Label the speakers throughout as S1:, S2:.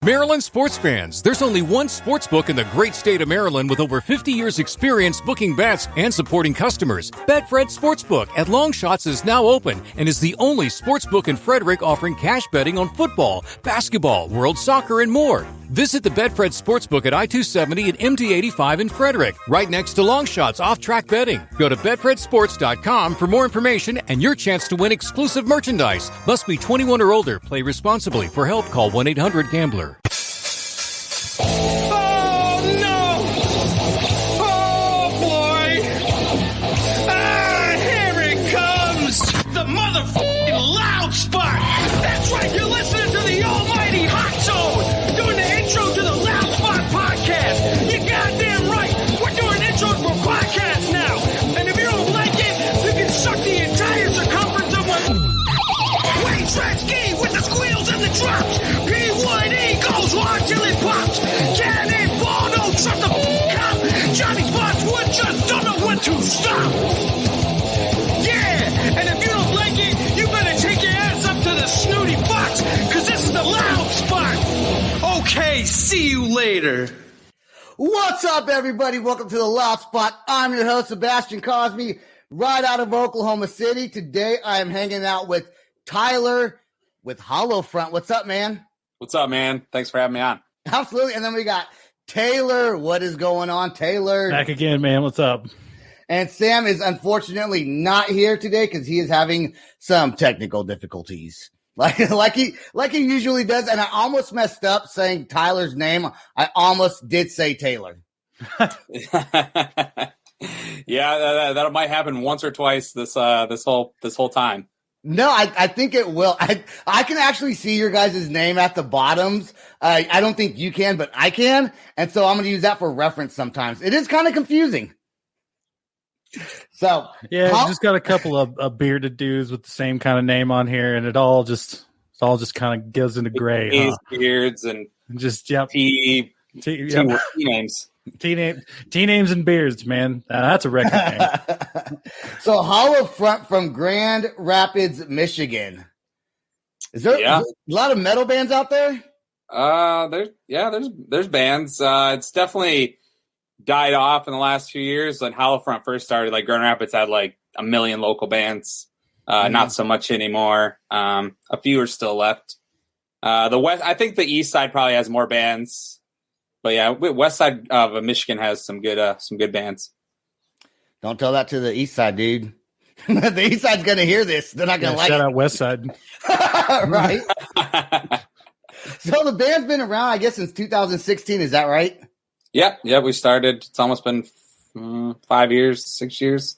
S1: Maryland sports fans, there's only one sports book in the great state of Maryland with over 50 years experience booking bets and supporting customers. Betfred Sportsbook at Longshots is now open and is the only sportsbook in Frederick offering cash betting on football, basketball, world soccer, and more. Visit the Betfred Sportsbook at I-270 and MD-85 in Frederick, right next to Longshots off-track betting. Go to betfredsports.com for more information and your chance to win exclusive merchandise. Must be 21 or older. Play responsibly. For help, call 1-800-GAMBLER.
S2: That's right, you're listening to the almighty Hot Zone, doing the intro to the Loud Spot podcast. You're goddamn right, we're doing intros for podcasts now. And if you don't like it, you can suck the entire circumference of my Wayne Gretzky with the squeals and the drops. P1E goes hard till it pops. Cannonball, don't trust the cop. Johnny Spotswood just don't know when to stop. Yeah, and if you don't like it, you better take your ass up to the snooty box, cause this is the Loud Spot. Okay, see you later.
S3: What's up, everybody? Welcome to the Loud Spot. I'm your host, Sebastian Cosby, right out of Oklahoma City. Today, I am hanging out with Tyler with Hollow Front. What's up, man?
S4: What's up, man? Thanks for having me on.
S3: Absolutely. And then we got Taylor. What is going on, Taylor?
S5: Back again, man. What's up?
S3: And Sam is unfortunately not here today because he is having some technical difficulties, like he usually does. And I almost messed up saying Tyler's name. I almost did say Taylor.
S4: Yeah, that might happen once or twice this whole time.
S3: No, I think it will. I can actually see your guys' name at the bottoms. I don't think you can, but I can. And so I'm going to use that for reference sometimes. It is kind of confusing. So
S5: yeah, just got a couple of bearded dudes with the same kind of name on here, and it all just kind of goes into gray.
S4: Beards and
S5: just
S4: T names.
S5: T names and beards, man. That's a record name.
S3: So Hollow Front from Grand Rapids, Michigan. Is there a lot of metal bands out there?
S4: There's bands. It's definitely died off in the last few years. When Hollow Front first started, like Grand Rapids had like a million local bands. Not so much anymore. A few are still left. I think the east side probably has more bands, but yeah, west side of Michigan has some good bands.
S3: Don't tell that to the east side, dude. The east side's gonna hear this. They're not gonna like
S5: shout
S3: it.
S5: out west side.
S3: Right. So the band's been around, I guess, since 2016. Is that right?
S4: Yeah, we started. It's almost been 5 years, 6 years.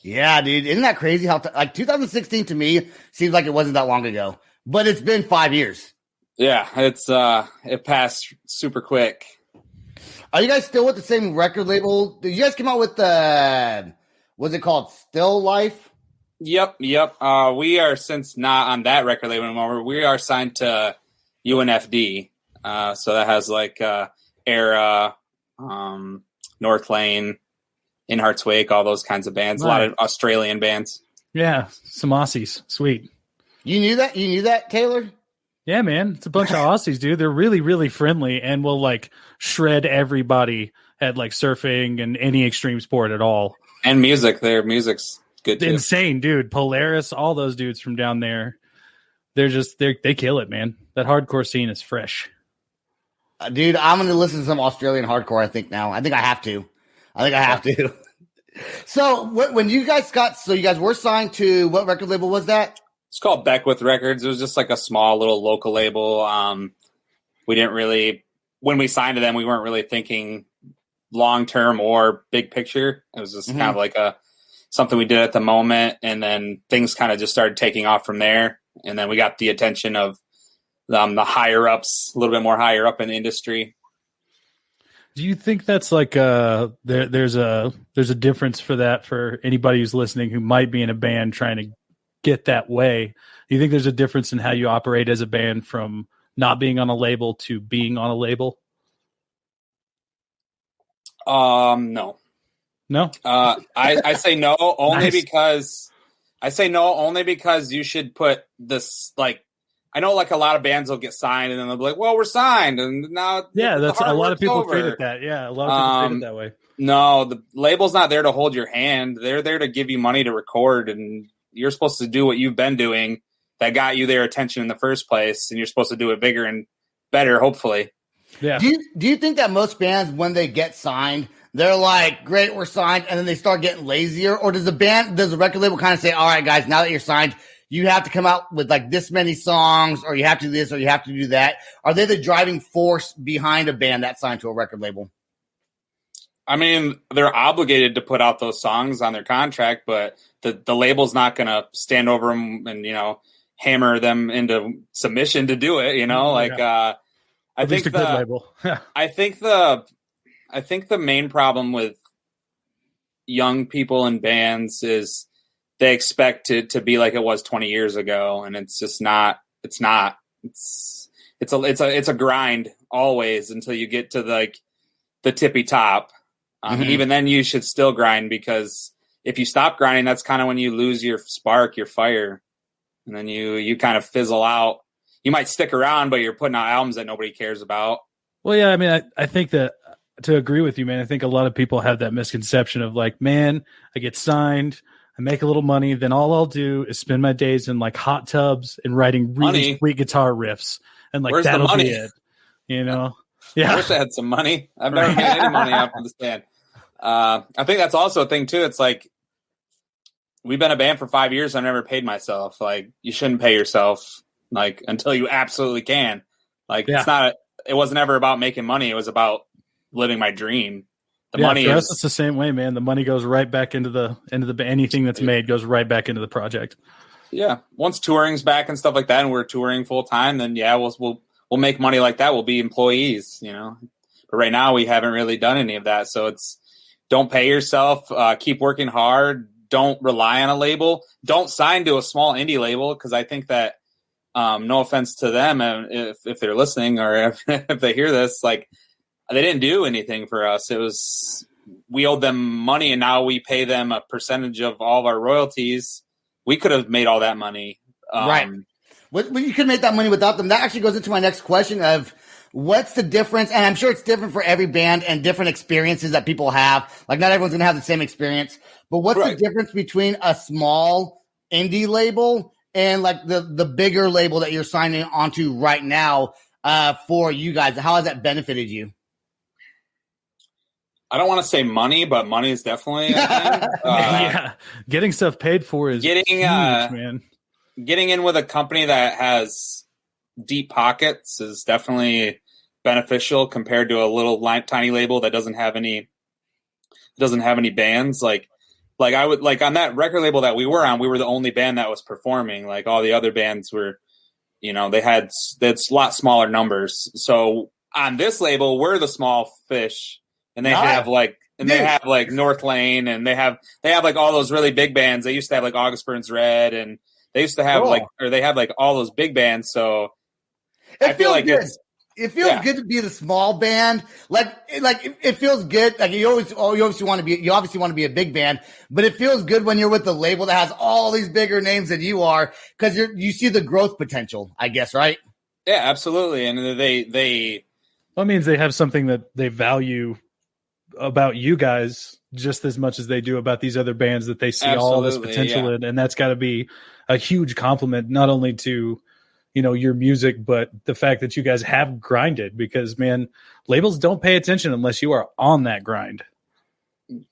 S3: Yeah, dude. Isn't that crazy how 2016 to me seems like it wasn't that long ago, but it's been 5 years.
S4: Yeah, it passed super quick.
S3: Are you guys still with the same record label? Did you guys come out with the, what's it called? Still Life?
S4: Yep. We are since not on that record label anymore. We are signed to UNFD. So that has like, Era, North Lane, In Heart's Wake, all those kinds of bands. Right. A lot of Australian bands.
S5: Yeah, some Aussies. Sweet.
S3: You knew that, Taylor?
S5: Yeah, man. It's a bunch of Aussies, dude. They're really, really friendly and will like shred everybody at like surfing and any extreme sport at all.
S4: And music. Their music's good too.
S5: Insane, dude. Polaris, all those dudes from down there. They kill it, man. That hardcore scene is fresh.
S3: Dude, I'm going to listen to some Australian hardcore, I think, now. I think I have to. So, when you guys you guys were signed to, what record label was that?
S4: It's called Beckwith Records. It was just like a small little local label. We didn't really, when we signed to them, we weren't really thinking long-term or big picture. It was just kind of like something we did at the moment. And then things kind of just started taking off from there. And then we got the attention of the higher ups, a little bit more higher up in the industry.
S5: Do you think that's like there's a difference for that for anybody who's listening who might be in a band trying to get that way? Do you think there's a difference in how you operate as a band from not being on a label to being on a label?
S4: No. I say no only
S5: Nice.
S4: because you should put this like I know like a lot of bands will get signed and then they'll be like, well, we're signed. And now,
S5: that's a lot of people
S4: over.
S5: treat it that. Yeah. A lot of people treat it that way.
S4: No, the label's not there to hold your hand. They're there to give you money to record, and you're supposed to do what you've been doing that got you their attention in the first place, and you're supposed to do it bigger and better, hopefully.
S5: Yeah.
S3: Do you think that most bands, when they get signed, they're like, great, we're signed, and then they start getting lazier? Or does the record label kind of say, all right, guys, now that you're signed, you have to come out with like this many songs, or you have to do this, or you have to do that? Are they the driving force behind a band that's signed to a record label?
S4: I mean, they're obligated to put out those songs on their contract, but the label's not going to stand over them and, hammer them into submission to do it, I think
S5: a good label.
S4: I think the main problem with young people in bands is they expect it to be like it was 20 years ago, and it's just not. It's not. It's a grind always until you get to the tippy top. Even then, you should still grind, because if you stop grinding, that's kind of when you lose your spark, your fire, and then you kind of fizzle out. You might stick around, but you're putting out albums that nobody cares about.
S5: Well, yeah, I mean, I think that, to agree with you, man, I think a lot of people have that misconception of like, man, I get signed, I make a little money, then all I'll do is spend my days in like hot tubs and writing really sweet guitar riffs, and like that'll be it, Yeah,
S4: I wish I had some money. I've never made any money off of this band. I think that's also a thing too. It's like, we've been a band for 5 years. I've never paid myself. Like, you shouldn't pay yourself like until you absolutely can. Like, it wasn't ever about making money. It was about living my dream.
S5: Money for us, it's the same way, man. The money goes right back into the anything that's made goes right back into the project.
S4: Yeah. Once touring's back and stuff like that, and we're touring full time, then we'll make money like that. We'll be employees, But right now we haven't really done any of that. So it's, don't pay yourself. Keep working hard. Don't rely on a label. Don't sign to a small indie label, because I think that, no offense to them, if they're listening, or if they hear this, like, they didn't do anything for us. It was, we owed them money, and now we pay them a percentage of all of our royalties. We could have made all that money.
S3: Right. Well, you could make that money without them. That actually goes into my next question of, what's the difference? And I'm sure it's different for every band and different experiences that people have. Like, not everyone's going to have the same experience. But what's the difference between a small indie label and like the bigger label that you're signing onto right now for you guys? How has that benefited you?
S4: I don't want to say money, but money is definitely a thing.
S5: Yeah, getting stuff paid for is huge, man.
S4: Getting in with a company that has deep pockets is definitely beneficial compared to a little tiny label that doesn't have any bands. Like I would, like, on that record label that we were on, we were the only band that was performing. Like, all the other bands were, they had a lot smaller numbers. So on this label, we're the small fish, and they have like North Lane, and they have like all those really big bands. They used to have like August Burns Red, and they used to have they have like all those big bands. So I feel like
S3: it feels good to be the small band. Like it feels good. Like you obviously want to be a big band, but it feels good when you're with the label that has all these bigger names than you are, because you see the growth potential, I guess, right?
S4: Yeah, absolutely. And
S5: that means they have something that they value about you guys just as much as they do about these other bands that they see all this potential in. And that's got to be a huge compliment, not only to, your music, but the fact that you guys have grinded, because, man, labels don't pay attention unless you are on that grind.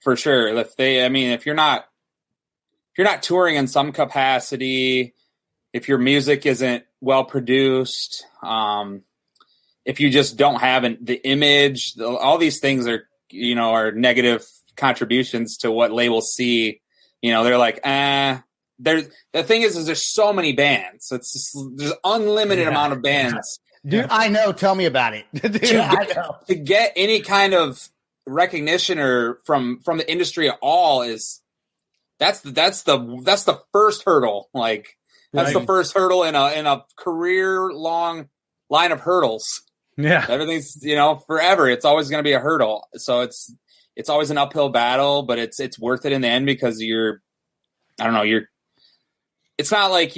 S4: For sure. If you're not touring in some capacity, if your music isn't well produced, if you just don't have the image, all these things are negative contributions to what labels see. They're like, the thing is there's so many bands. There's unlimited amount of bands.
S3: Dude, I know. Tell me about it.
S4: To get any kind of recognition or from the industry at all that's the first hurdle. Like, that's the first hurdle in a career long line of hurdles.
S5: Yeah.
S4: Everything's, forever. It's always going to be a hurdle. So it's always an uphill battle, but it's worth it in the end, because it's not like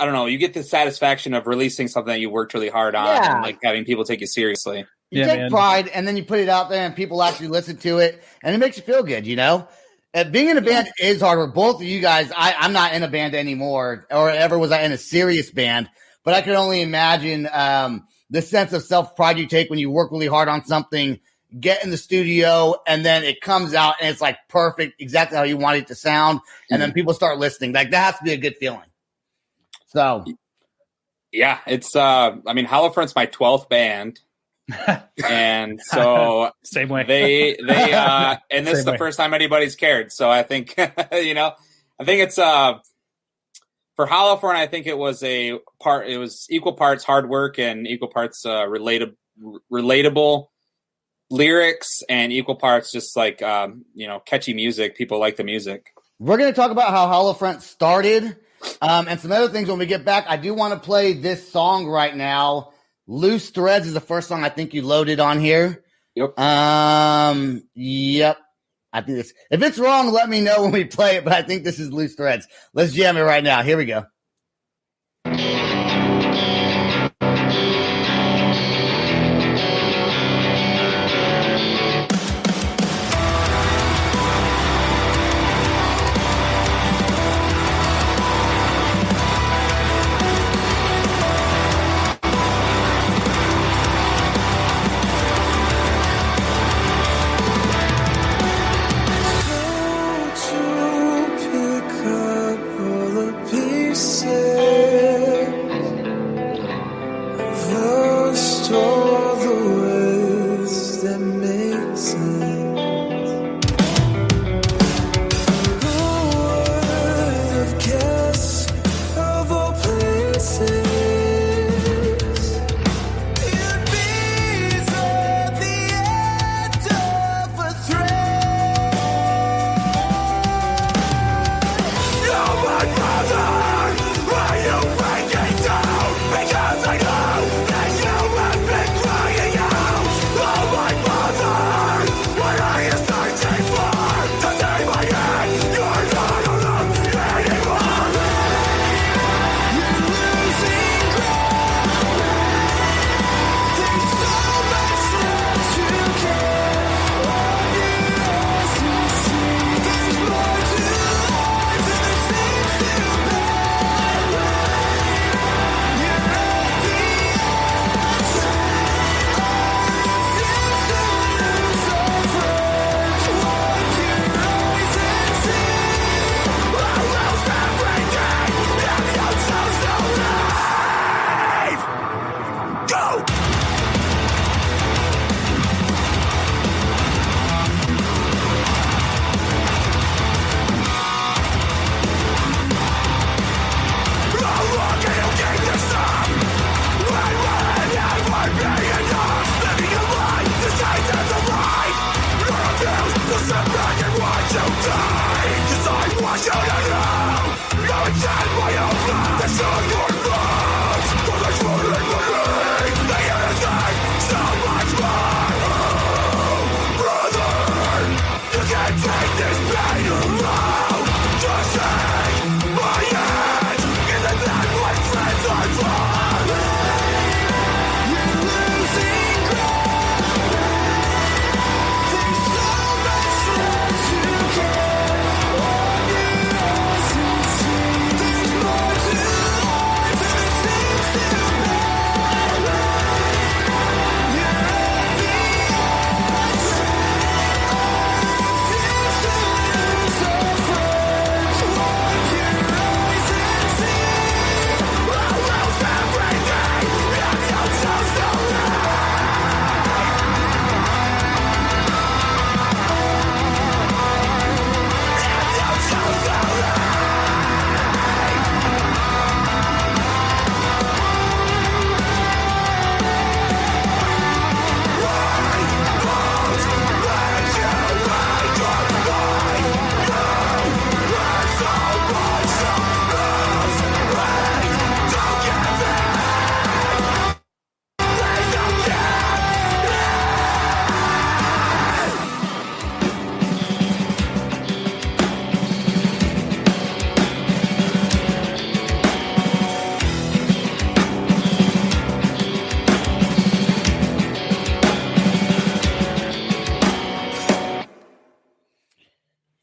S4: I don't know, you get the satisfaction of releasing something that you worked really hard on
S3: Yeah.
S4: and like having people take you seriously.
S3: You
S5: Yeah,
S3: take
S5: man.
S3: pride, and then you put it out there, and people actually listen to it, and it makes you feel good, you know? Being in a band is hard. For both of you guys, I'm not in a band anymore, or ever was I in a serious band, but I can only imagine the sense of self-pride you take when you work really hard on something, get in the studio, and then it comes out, and it's like perfect, exactly how you want it to sound, and then people start listening. Like, that has to be a good feeling. So,
S4: Yeah, it's Hollow Front's my 12th band. And so
S5: Same way.
S4: they and this is
S5: Same
S4: the
S5: way.
S4: first time anybody's cared. So I think I think it's for Hollow Front, I think it was equal parts hard work and equal parts relatable lyrics and equal parts just like catchy music. People like the music.
S3: we're going to talk about how Hollow Front started and some other things when we get back. I do want to play this song right now. Loose Threads is the first song I think you loaded on here.
S4: Yep.
S3: Yep. I think this. If it's wrong, let me know when we play it, but I think this is Loose Threads. Let's jam it right now. Here we go.
S6: To pick up all the pieces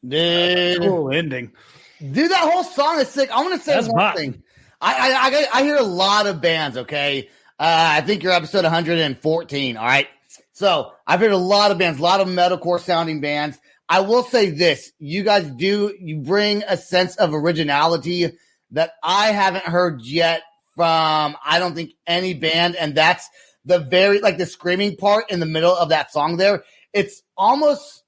S3: Dude,
S5: Cool ending.
S3: dude, that whole song is sick. I want to say
S5: That's
S3: one
S5: hot.
S3: thing. I hear a lot of bands. Okay, I think you're episode 114. All right, so I've heard a lot of bands, a lot of metalcore sounding bands. I will say this: you guys you bring a sense of originality that I haven't heard yet from, I don't think, any band, and that's the the screaming part in the middle of that song there. It's almost,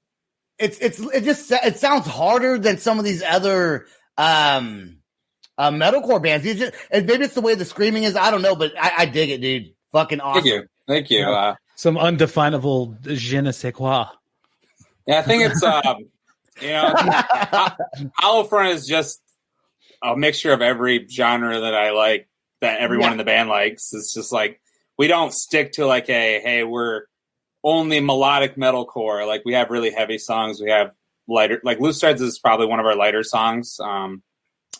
S3: it sounds harder than some of these other metalcore bands. And maybe it's the way the screaming is, I don't know, but I dig it, dude. Fucking awesome.
S4: Thank you.
S5: Some undefinable je ne sais quoi.
S4: Yeah, I think it's Hollow Front is just a mixture of every genre that I like, that everyone in the band likes. It's just like, we don't stick to like hey, we're only melodic metalcore. Like, we have really heavy songs. We have lighter, like Loose Threads is probably one of our lighter songs. I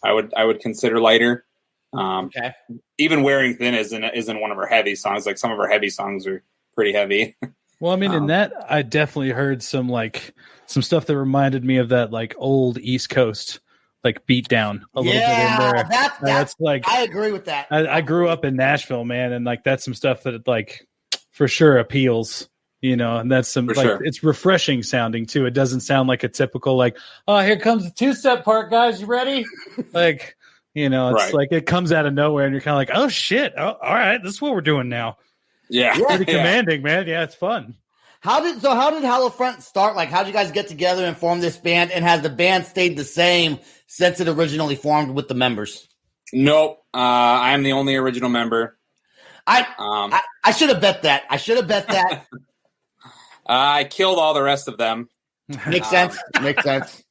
S4: would consider lighter.
S3: Okay.
S4: Even Wearing Thin isn't one of our heavy songs. Like, some of our heavy songs are pretty heavy.
S5: Well, I mean, in that, I definitely heard some stuff that reminded me of that like old East Coast like beatdown a little bit in there. That's like,
S3: I agree with that.
S5: I grew up in Nashville, man, and like that's some stuff that like for sure appeals, and that's some It's refreshing sounding too. It doesn't sound like a typical like, oh, here comes the 2-step part, guys. You ready? Like, it's like it comes out of nowhere, and you're kind of like, oh shit, all right, this is what we're doing now.
S4: Yeah,
S5: pretty commanding, man. Yeah, it's fun.
S3: How did Hollow Front start? Like, how did you guys get together and form this band? And has the band stayed the same since it originally formed with the members?
S4: Nope. I am the only original member.
S3: I should have bet that.
S4: I killed all the rest of them.
S3: Makes sense. Makes sense.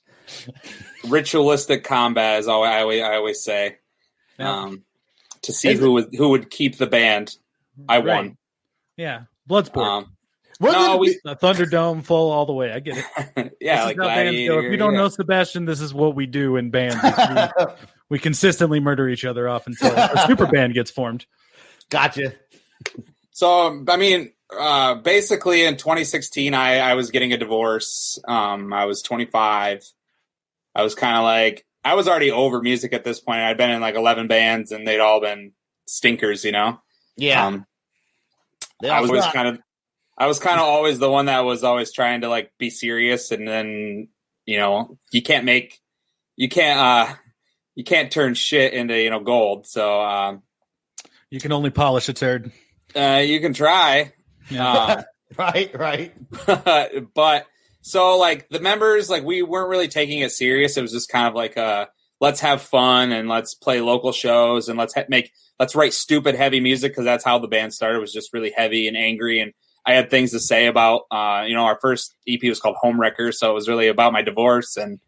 S4: Ritualistic combat, as I always say. To see who would keep the band, I won.
S5: Yeah, Bloodsport.
S3: The
S5: Thunderdome full all the way. I get it.
S4: Yeah,
S5: like bands go. If you don't know Sebastian, this is what we do in bands. We consistently murder each other off until a super band gets formed.
S3: Gotcha.
S4: So, I mean, basically in 2016, I was getting a divorce. I was 25. I was kind of like, I was already over music at this point. I'd been in like 11 bands, and they'd all been stinkers, Yeah. I was kind of always the one that was always trying to like be serious, and then you can't turn shit into gold. So
S5: you can only polish a turd.
S4: You can try.
S5: Yeah.
S3: Right.
S4: But so like the members, like, we weren't really taking it serious. It was just kind of like let's have fun and let's play local shows and let's write stupid heavy music, because that's how the band started. It was just really heavy and angry, and I had things to say about, our first EP was called Homewrecker, so it was really about my divorce, and,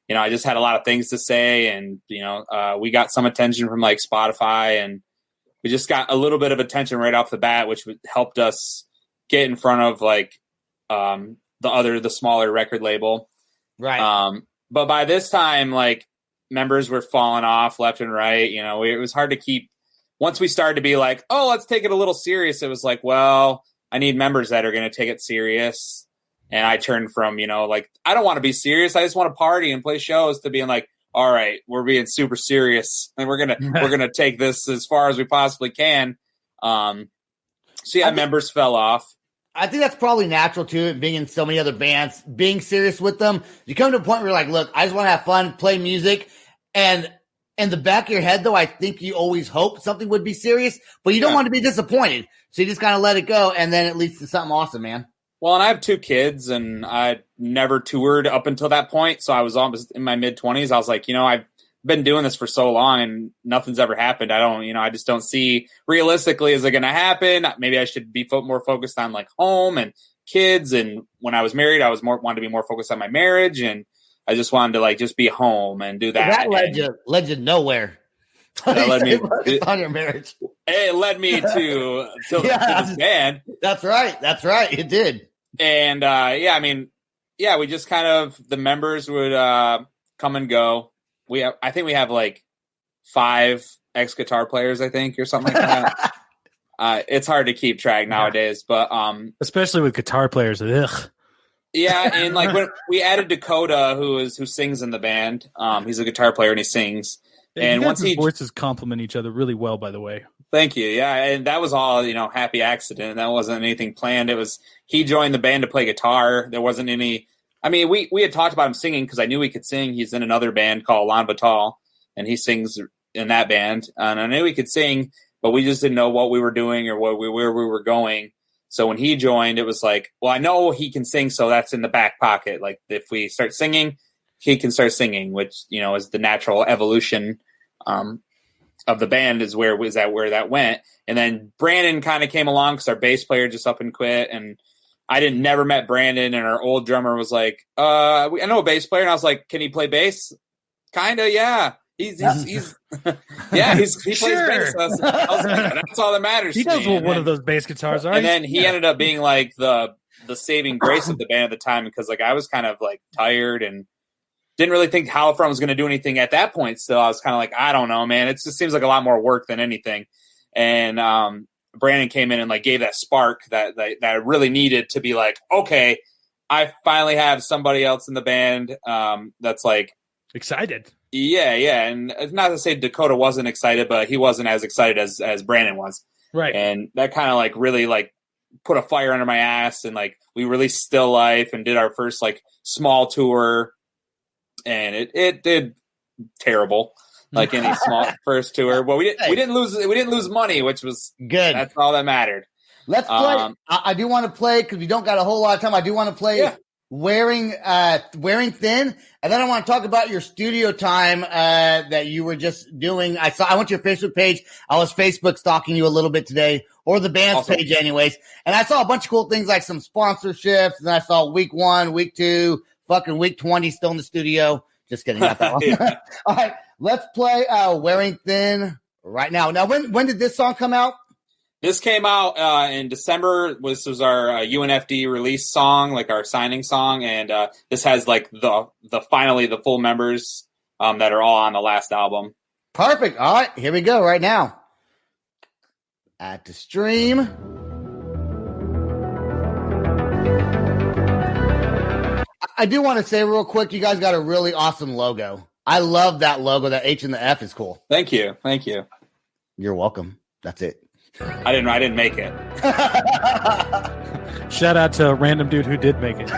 S4: I just had a lot of things to say, and, we got some attention from, like, Spotify, and we just got a little bit of attention right off the bat, which helped us get in front of, like, the smaller record label.
S3: Right.
S4: But by this time, like, members were falling off left and right. It was hard to keep. Once we started to be like, oh, let's take it a little serious, it was like, well, I need members that are going to take it serious. And I turned from, like, I don't want to be serious. I just want to party and play shows, to being like, all right, we're being super serious, and we're going to take this as far as we possibly can. Members fell off.
S3: I think that's probably natural too, being in so many other bands, being serious with them. You come to a point where you're like, look, I just want to have fun, play music. And in the back of your head, though, I think you always hope something would be serious, but you don't want to be disappointed. So you just kind of let it go, and then it leads to something awesome, man.
S4: Well, and I have 2 kids, and I never toured up until that point. So I was almost in my mid-20s. I was like, I've been doing this for so long, and nothing's ever happened. I just don't see, realistically, is it going to happen? Maybe I should be more focused on like home and kids. And when I was married, I wanted to be more focused on my marriage, and I just wanted to like just be home and do that.
S3: That led you nowhere.
S4: That led me
S3: on your marriage.
S4: It led me to this band.
S3: That's right. It did.
S4: And we just kind of, the members would come and go. I think we have like 5 ex-guitar players, I think, or something like that. It's hard to keep track nowadays, but
S5: especially with guitar players. Ugh.
S4: Yeah, and like when we added Dakota, who sings in the band. He's a guitar player and he sings. And once
S5: voices complement each other really well, by the way.
S4: Thank you. Yeah, and that was all, happy accident. That wasn't anything planned. It was he joined the band to play guitar. There wasn't any. I mean, we had talked about him singing because I knew he could sing. He's in another band called Lan Vital, and he sings in that band. And I knew he could sing, but we just didn't know what we were doing or where we were going. So when he joined, it was like, well, I know he can sing, so that's in the back pocket. Like if we start singing, he can start singing, which is the natural evolution of the band. Is where that went. And then Brandon kind of came along because our bass player just up and quit, and I never met Brandon. And our old drummer was like, I know a bass player, and I was like, can he play bass? Kinda, yeah. He's yeah, he plays bass. So I was like, that's all that matters.
S5: He knows what one of those bass guitars are.
S4: And then he ended up being like the saving grace of the band at the time, because like I was kind of like tired and didn't really think Halifron was going to do anything at that point. Still, I was kind of like, I don't know, man. It just seems like a lot more work than anything. And Brandon came in and like gave that spark that I really needed to be like, okay, I finally have somebody else in the band that's like
S5: excited.
S4: Yeah. And it's not to say Dakota wasn't excited, but he wasn't as excited as Brandon was.
S5: Right.
S4: And that kind of like really like put a fire under my ass. And like we released Still Life and did our first like small tour, and it did terrible, like any small first tour. Well, we didn't lose money, which was
S3: good.
S4: That's all that mattered.
S3: Let's play. I do want to play because we don't got a whole lot of time. I do want to play Wearing Thin, and then I want to talk about your studio time that you were just doing. I went to your Facebook page. I was Facebook stalking you a little bit today, or the band's page, anyways. And I saw a bunch of cool things like some sponsorships, and I saw week 1, week 2, fucking week 20 still in the studio. Just kidding, not that one. All right, let's play Wearing Thin right now. Now, when did this song come out?
S4: This came out in December. This was our UNFD release song, like our signing song, and this has like the finally the full members that are all on the last album.
S3: Perfect. All right, here we go right now. At the stream. I do want to say real quick, you guys got a really awesome logo. I love that logo. That H and the F is cool.
S4: Thank you.
S3: You're welcome. That's it.
S4: I didn't make it.
S5: Shout out to a random dude who did make it.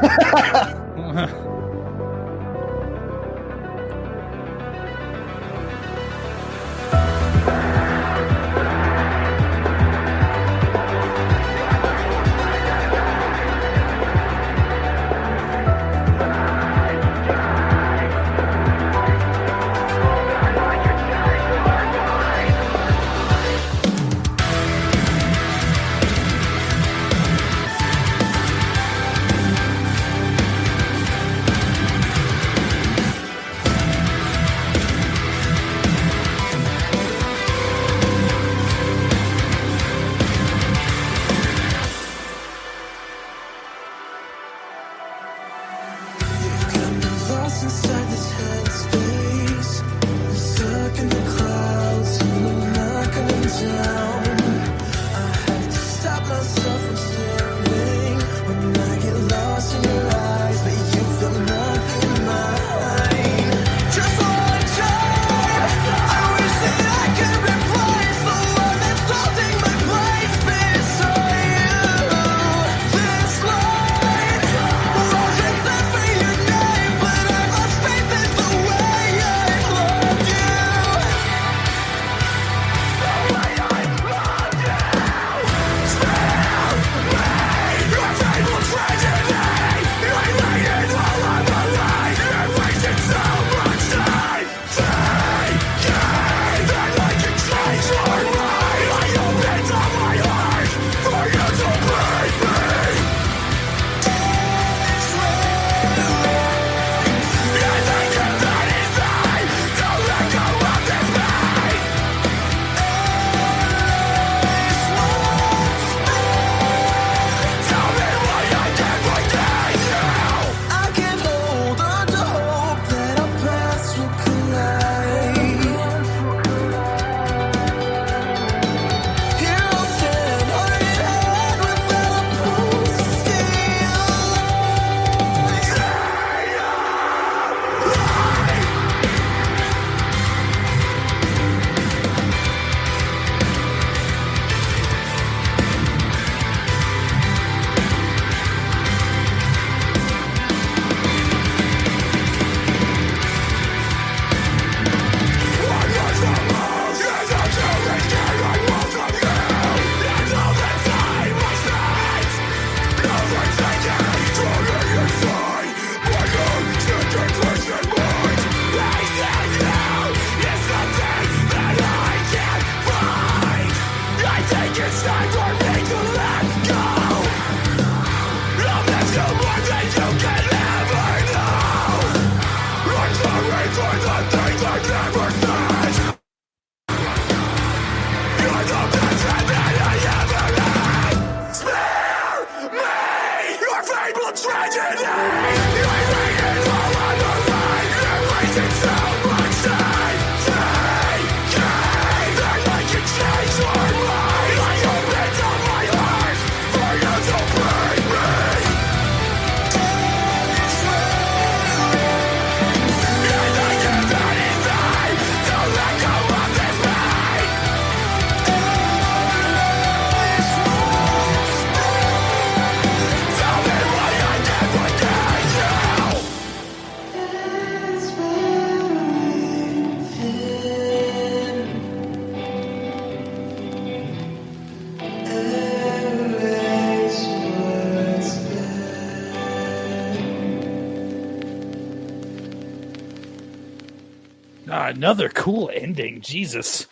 S5: another cool ending. Jesus.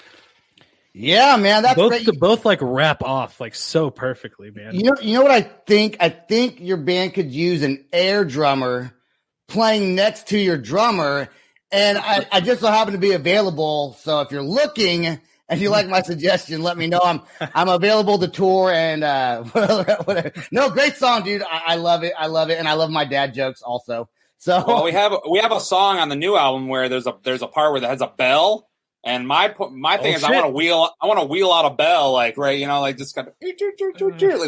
S3: Yeah, man, that's
S5: both
S3: great.
S5: both like wrap off like so perfectly, man.
S3: You know what I think? I think your band could use an air drummer playing next to your drummer, and I just so happen to be available. So if you're looking and you like my suggestion, let me know. I'm available to tour and whatever. No, great song, dude. I love it. I love it, and I love my dad jokes also. So
S4: well, we have a song on the new album where there's a part where that has a bell. And my thing is, shit. I want to wheel out a bell, like right, like just kind of like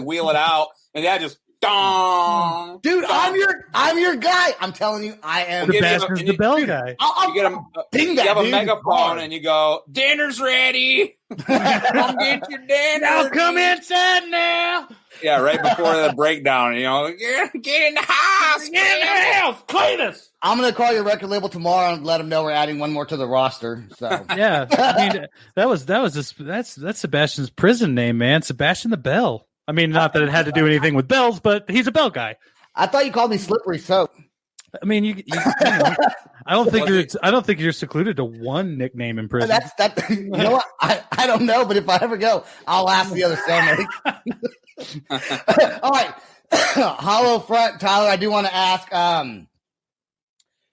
S4: wheel it out, and yeah, just dong,
S3: dude.
S4: Dong.
S3: I'm your guy. I'm telling you, I am.
S5: Sebastian's the bell guy.
S3: You
S4: have a megaphone, and you go, "Dinner's ready. Come get your dinner.
S5: Now come inside now."
S4: Yeah, right before the breakdown, get in the house,
S5: get in the house, Cletus.
S3: I'm gonna call your record label tomorrow and let them know we're adding one more to the roster. So
S5: yeah, I mean, that's Sebastian's prison name, man. Sebastian the Bell. I mean, not that it had to do anything with bells, but he's a bell guy.
S3: I thought you called me Slippery Soap.
S5: I mean, you know, I don't think you're secluded to one nickname in prison.
S3: You know what? I don't know, but if I ever go, I'll ask the other cellmate. All right, Hollow Front, Tyler. I do want to ask.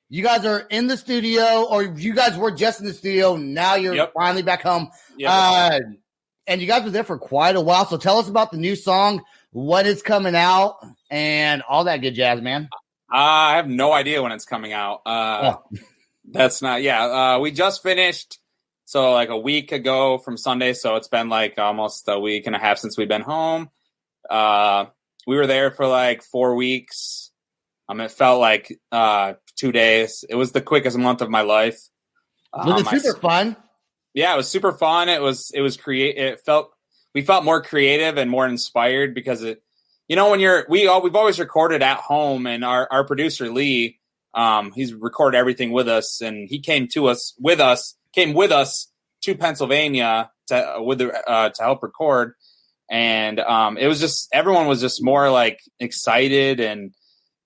S3: You guys are in the studio, or you guys were just in the studio. Now you're finally back home. Yep. And you guys were there for quite a while. So tell us about the new song, what is coming out, and all that good jazz, man.
S4: I have no idea when it's coming out. That's not. Yeah, we just finished. So like a week ago from Sunday. So it's been like almost a week and a half since we've been home. We were there for like 4 weeks. It felt like 2 days. It was the quickest month of my life.
S3: Was it super fun?
S4: Yeah, it was super fun. It was we felt more creative and more inspired because we've always recorded at home, and our producer Lee, he's recorded everything with us, and he came with us to Pennsylvania to help record, and it was just everyone was just more like excited, and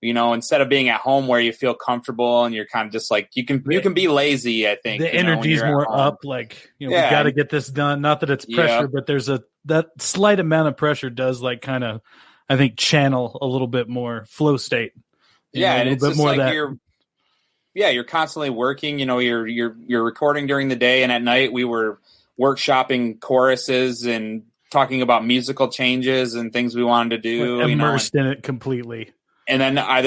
S4: instead of being at home where you feel comfortable and you're kind of just like you can be lazy. I think
S5: the energy's more up. Like we got to get this done. Not that it's pressure, but there's that slight amount of pressure does like kind of I think channel a little bit more flow state.
S4: And it's just more like you're constantly working. You're recording during the day, and at night we were workshopping choruses and talking about musical changes and things we wanted to do.
S5: Immersed in it completely.
S4: And then all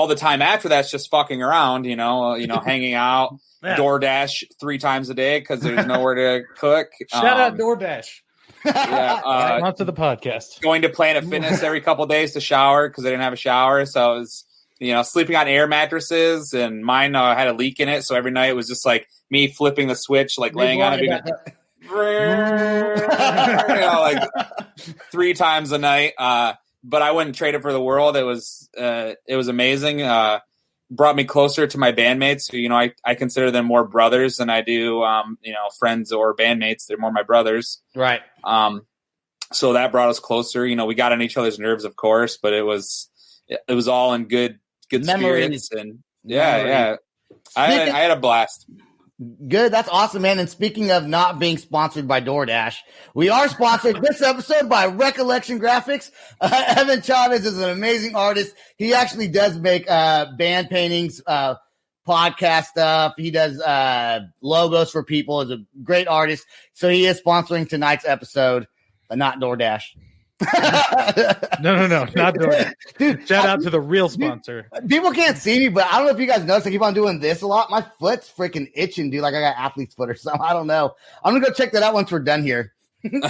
S4: the time after that's just fucking around, hanging out, DoorDash 3 times a day because there's nowhere to cook.
S5: Shout out DoorDash.
S4: Yeah,
S5: onto the podcast.
S4: Going to Planet Fitness every couple of days to shower because they didn't have a shower, so it was sleeping on air matters, and mine had a leak in it, so every night it was just like me flipping the switch, like laying on it, like 3 times a night. But I wouldn't trade it for the world. It was amazing. Brought me closer to my bandmates who, I consider them more brothers than I do, friends or bandmates. They're more my brothers.
S3: Right.
S4: So that brought us closer. We got on each other's nerves, of course, but it was all in good spirits. And yeah. I had a blast.
S3: Good. That's awesome, man. And speaking of not being sponsored by DoorDash, we are sponsored this episode by Recollection Graphics. Evan Chavez is an amazing artist. He actually does make band paintings, podcast stuff. He does logos for people. Is a great artist. So he is sponsoring tonight's episode, but not DoorDash.
S5: No, not DoorDash. Dude, shout out to the real sponsor.
S3: People can't see me, but I don't know if you guys notice. I keep on doing this a lot. My foot's freaking itching, dude. Like I got athlete's foot or something. I don't know. I'm gonna go check that out once we're done here. All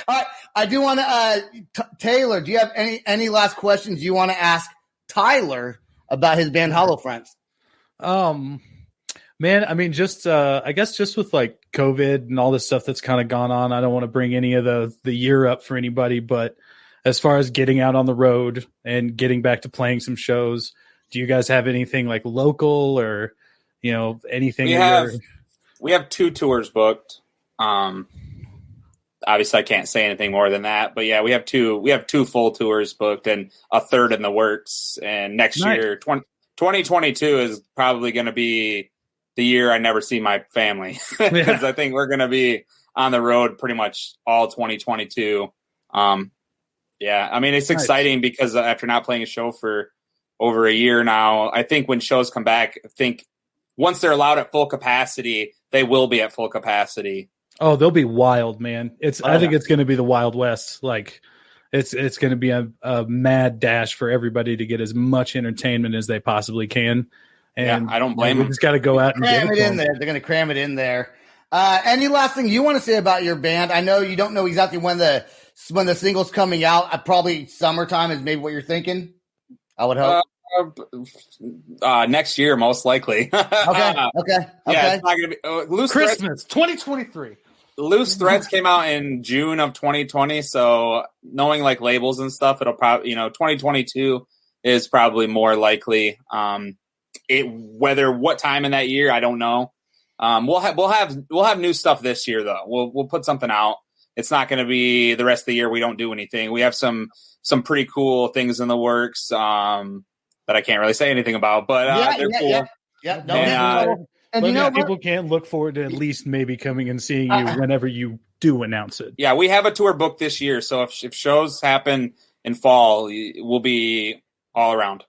S3: right, I do want to. Taylor, do you have any last questions you want to ask Tyler about his band Hollow Fronts?
S5: Man, I mean, just I guess just with like COVID and all this stuff that's kind of gone on, I don't want to bring any of the year up for anybody, but as far as getting out on the road and getting back to playing some shows, do you guys have anything like local or anything?
S4: We have 2 tours booked. Obviously I can't say anything more than that, but yeah, we have two full tours booked and a third in the works. And next year, 2022 is probably going to be the year I never see my family, because I think we're going to be on the road pretty much all 2022. Yeah, I mean, it's exciting because after not playing a show for over a year now, I think when shows come back, I think once they're allowed at full capacity, they will be at full capacity.
S5: Oh, they'll be wild, man. I think it's going to be the Wild West. Like, it's going to be a mad dash for everybody to get as much entertainment as they possibly can. And
S4: I don't blame them.
S5: We just got to go out and
S3: cram it in there. They're going to cram it in there. Any last thing you want to say about your band? I know you don't know exactly when the single's coming out. Probably summertime is maybe what you're thinking. I would hope.
S4: Next year, most likely.
S3: Okay.
S4: Yeah, it's not gonna be Loose
S5: Christmas 2023.
S4: Loose Threads came out in June of 2020, so knowing like labels and stuff, it'll probably 2022 is probably more likely. Whether what time in that year, I don't know. We'll have new stuff this year though. We'll put something out. It's not going to be the rest of the year we don't do anything. We have some pretty cool things in the works that I can't really say anything about, but they're cool.
S3: Yeah. And
S5: people can look forward to at least maybe coming and seeing you whenever you do announce it.
S4: Yeah, we have a tour booked this year, so if shows happen in fall, we'll be all around.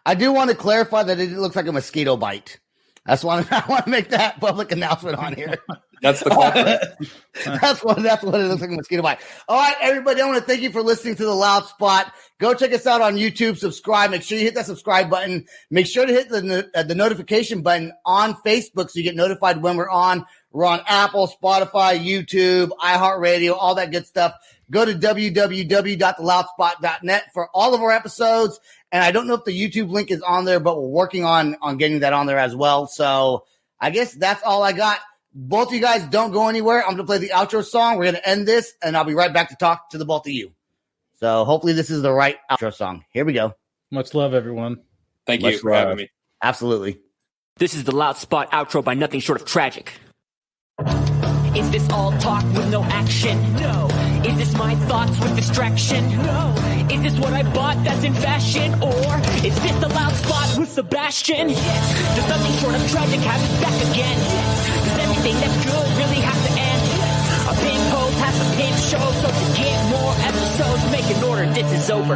S3: I do want to clarify that it looks like a mosquito bite. I want to make that public announcement on here.
S4: That's the culprit.
S3: That's what it looks like, a mosquito bite. All right, everybody, I want to thank you for listening to The Loud Spot. Go check us out on YouTube. Subscribe. Make sure you hit that subscribe button. Make sure to hit the notification button on Facebook so you get notified when we're on. We're on Apple, Spotify, YouTube, iHeartRadio, all that good stuff. Go to www.theloudspot.net for all of our episodes. And I don't know if the YouTube link is on there, but we're working on getting that on there as well. So I guess that's all I got. Both of you guys don't go anywhere. I'm going to play the outro song. We're going to end this, and I'll be right back to talk to the both of you. So hopefully this is the right outro song. Here we go.
S5: Much love, everyone.
S4: Thank you for having me.
S3: Absolutely.
S6: This is the Loud Spot outro by Nothing Short of Tragic. Is this all talk with no action? No. Is this my thoughts with distraction? No. Is this what I bought that's in fashion? Or is this the Loud Spot with Sebastian? Yes. Does Nothing Short of Tragic have his back again? Yes. Does everything that's good really have to end? Yes. A pink host has a pink show, so to get more episodes, make an order, this is over.